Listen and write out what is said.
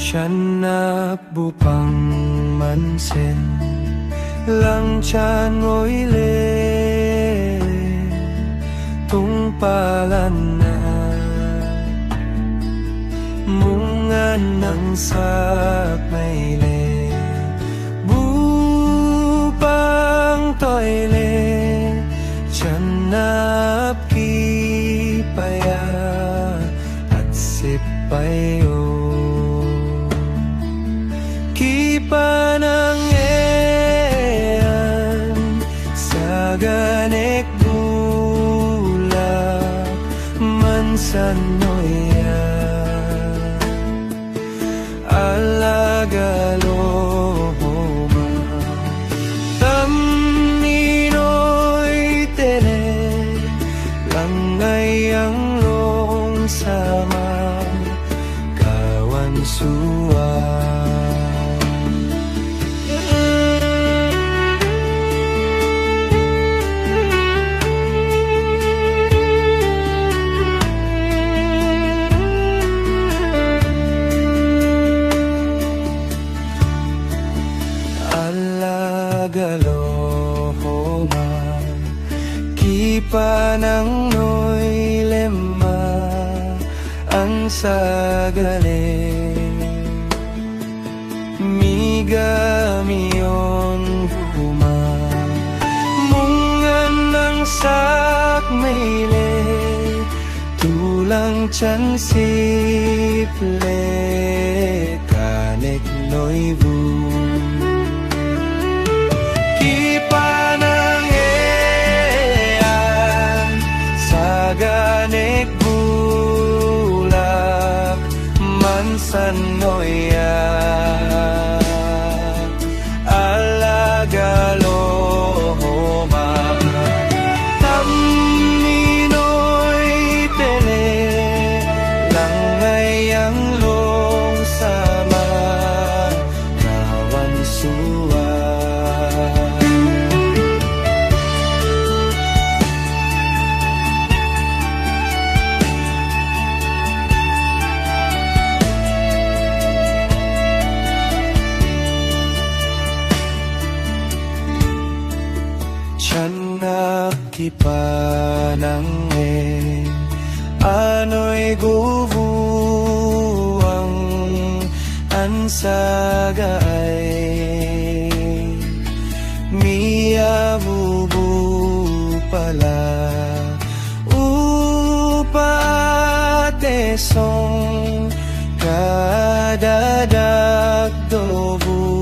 Siyanap bupang mansin lang chan ngoile tung palan na mungan ng sakmayle bupang toile siyanap kipaya at sipayo kipanang ean sa ganek bulak mansanoya alagaloma tamninoy tere langay ang long sama kawan suwa alagaloma kipanang noy lema ang sagaling migamion huma mungan ng sakmayle tulang chan siple kanek noy bu kipanang ean sa ganek bulak mansanoya alagaloma tamninoy tele langay ang long sama kawan suwa siyanap kipanang ano'y gubuang ansagay miyabubu pala upatesong kadadagdobu